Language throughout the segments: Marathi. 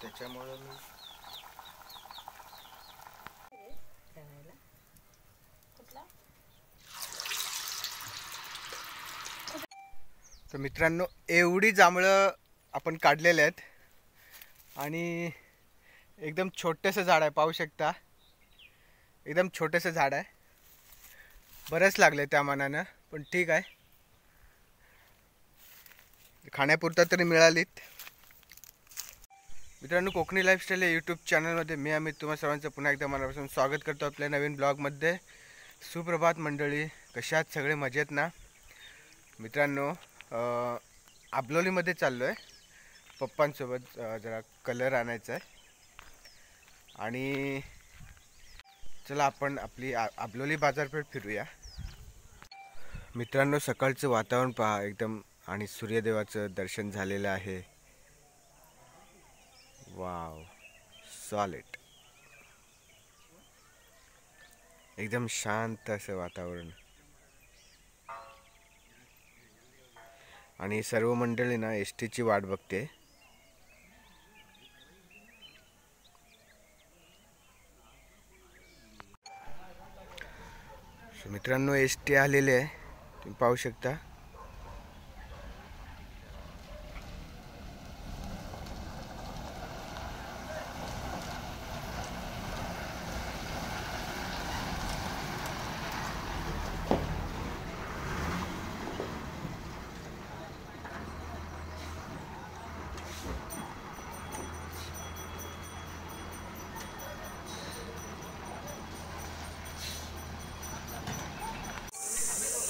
त्याच्यामुळे मी तर मित्रांनो एवढी जांभळं आपण काढलेले आहेत आणि एकदम छोटंसं झाड आहे, पाहू शकता एकदम छोटंसं झाड आहे. बरेच लागले त्या मानानं, पण ठीक आहे, खाण्यापुरता तरी मिळालीत. मित्रांनो कोकणी लाईफस्टाईल या यूट्यूब चॅनलमध्ये मी अमित तुम्हा सर्वांचं पुन्हा एकदा मनापासून स्वागत करतो आपल्या नवीन ब्लॉगमध्ये. सुप्रभात मंडळी, कशा आहात सगळे? मजेत ना? मित्रांनो आबलोलीमध्ये चाललो आहे पप्पांसोबत, जरा कलर आणायचा आहे आणि चला आपण आपली आबलोली बाजारपेठ फिरूया. मित्रांनो सकाळचं वातावरण पहा एकदम, आणि सूर्यदेवाचं दर्शन झालेलं आहे. वाव, सॉलिड, एकदम शांत असं वातावरण. आणि सर्व मंडळी ना एस टीची वाट बघते. मित्रांनो एस टी आलेले आहे, तुम्ही पाहू शकता.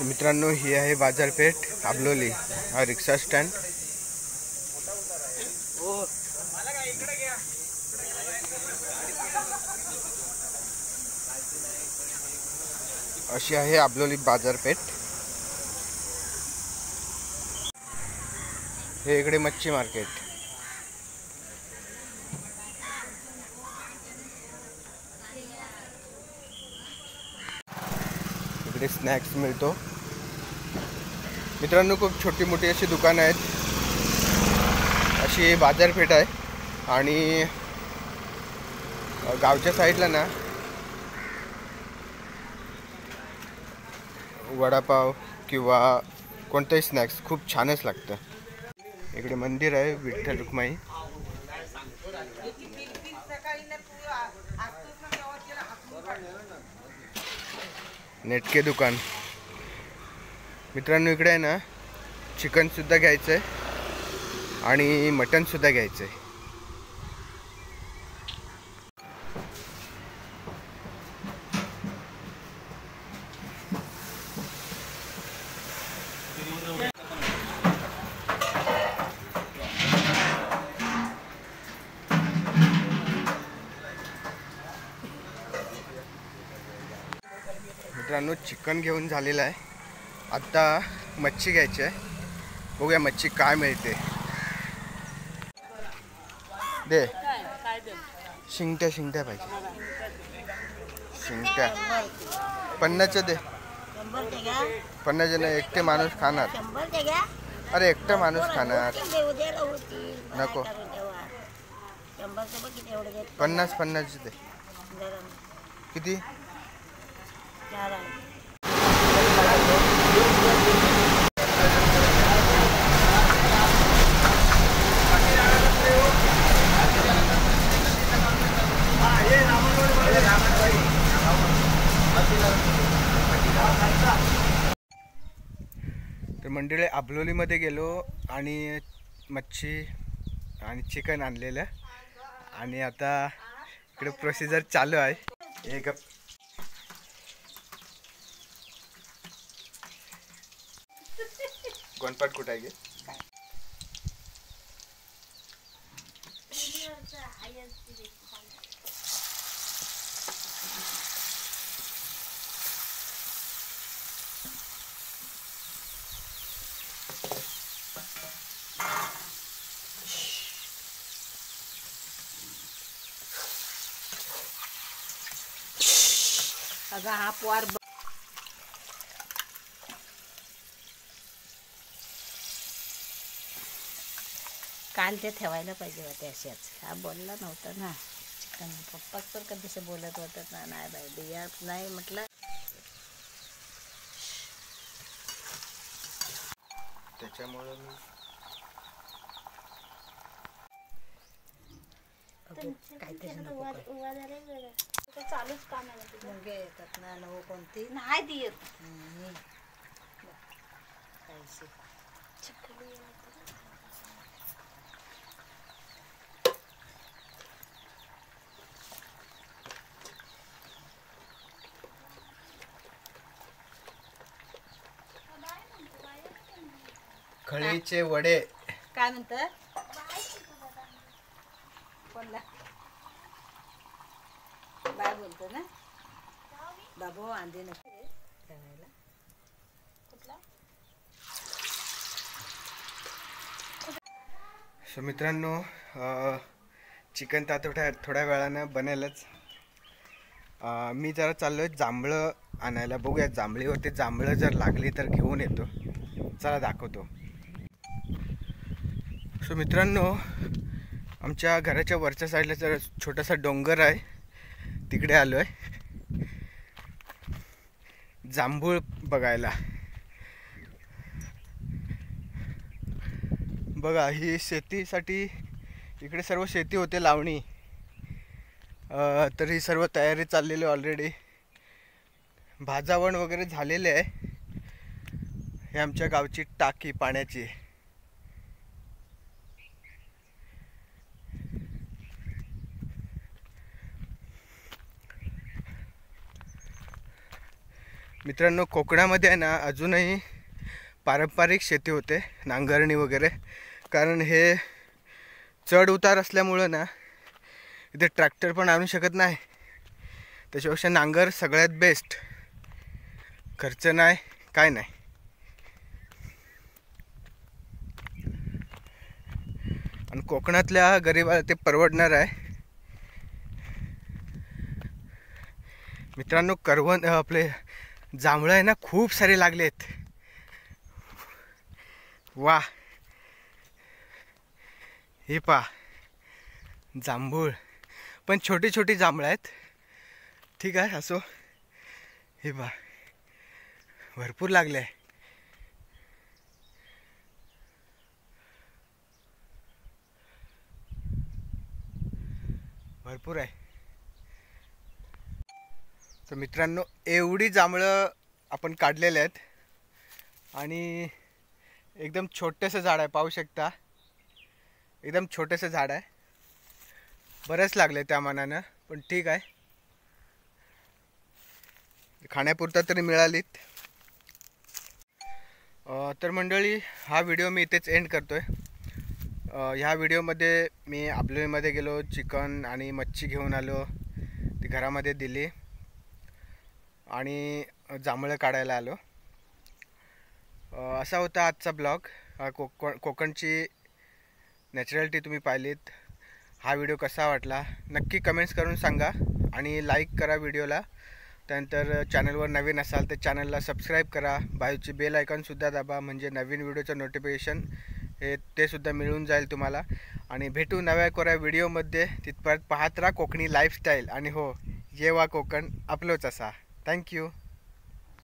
मित्रांनो ही आहे बाजारपेठ आबलोली, हा रिक्षा स्टँड. अशी आहे आबलोली बाजारपेठ. हे इकडे मच्छी मार्केट. इकडे स्नॅक्स मिळतो. मित्रांनो खूप छोटी मोठी अशी दुकानं आहेत, अशी बाजारपेठ आहे. आणि गावच्या साईडला ना वडापाव किंवा कोणतंही स्नॅक्स खूप छानच लागतं. इकडे मंदिर आहे विठ्ठल रुक्माई. नेटके दुकान. मित्रांनो इकडे आहे ना चिकन सुद्धा घ्यायचं आहे आणि मटन सुद्धा घ्यायचं आहे. मित्रांनो चिकन घेऊन झालेलं आहे, आता मच्छी घ्यायची आहे. बघूया मच्छी काय मिळते. दे शिंगट्या पाहिजे. शिंगट्या 50च्या दे. 50 नाही, एकटे माणूस खाणार. अरे एकटा माणूस खाणार नको. 50 दे. किती? तर मंडळी आबलोलीमध्ये गेलो आणि मच्छी आणि चिकन आणलेलं, आणि आता इकडे प्रोसिजर चालू आहे. एक गोनपाट कुठं आहे गे? अगं हा पोर काय काल ते ठेवायला पाहिजे होते अशाच. हा बोलला नव्हता ना चिकन. पप्पाच तर कधीसे बोलत होतात ना, नाही बाई बिया नाही म्हटलं. त्याच्यामुळे मी काहीतरी चालूच काम आहे. मुंगे येतात ना, नको कोणती नाही देत पैसे. खळीचे वडे. काय म्हणतात कोणला बाय बोलतो ना बाबू आंधी नको ठेवायला. कुठला सो मित्रांनो, चिकन तर थोड्या वेळानं बनेलच. मी जरा चाललोय जांभळं आणायला. बघूया जांभळीवरती जांभळं जर लागली तर घेऊन येतो. चला दाखवतो. सो मित्रांनो, आमच्या घराच्या वरच्या साईडला जर छोटासा डोंगर आहे, तिकडे आलो आहे जांभूळ बघायला. बघा ही शेतीसाठी इकडे सर्व शेती होते लावणी. तर ही सर्व तयारी चाललेली ऑलरेडी. भाजावण वगैरे झालेले आहे. हे आमच्या गावची टाकी पाण्याची. मित्रांनो, कोकणामध्ये आहे ना अजूनही पारंपरिक शेती होते, नांगरणी वगैरे. कारण हे चढ उतार असल्यामुळं ना इथे ट्रॅक्टर पण आणू शकत नाही. त्याच्यापेक्षा नांगर सगळ्यात बेस्ट. खर्च नाही, काय नाही. आणि कोकणातल्या गरिबाला ते परवडणार आहे. मित्रांनो, करवंद आपले जांभळं आहे ना खूप सारे लागलेत. वा, हे पा जांभूळ. पण छोटी छोटी जांभळं आहेत. ठीक आहे, असो. हे पा भरपूर लागले आहे. भरपूर आहे. तर मित्रांनो, एवढी जांभळं आपण काढलेले आहेत. आणि एकदम छोटंसं झाड आहे, पाहू शकता. एकदम छोटंसं झाड आहे. बरंच लागले त्या मानानं, पण ठीक आहे, खाण्यापुरता तरी मिळालीत. तर मंडळी, हा व्हिडिओ मी इथेच एंड करतोय. ह्या व्हिडिओमध्ये मी आबलोईमध्ये गेलो, चिकन आणि मच्छी घेऊन आलो, ती घरामध्ये दिली आणि जांभळं काढायला आलो. असा होता आजचा ब्लॉग. कोकणची नॅचरॅलिटी तुम्ही पाहिलीत. हा व्हिडिओ कसा वाटला नक्की कमेंट्स करून सांगा आणि लाईक करा व्हिडिओला. त्यानंतर चॅनलवर नवीन असाल तर चॅनलला सबस्क्राईब करा. बाजूची बेल आयकॉनसुद्धा दाबा, म्हणजे नवीन व्हिडिओचं नोटिफिकेशन ते सुद्धा मिळून जाईल तुम्हाला. आणि भेटू नव्या कोऱ्या व्हिडिओमध्ये. तिथपर्यंत पाहत राहा कोकणी लाईफस्टाईल. आणि हो, जेव्हा कोकण आपलोच असा. थँक्यू.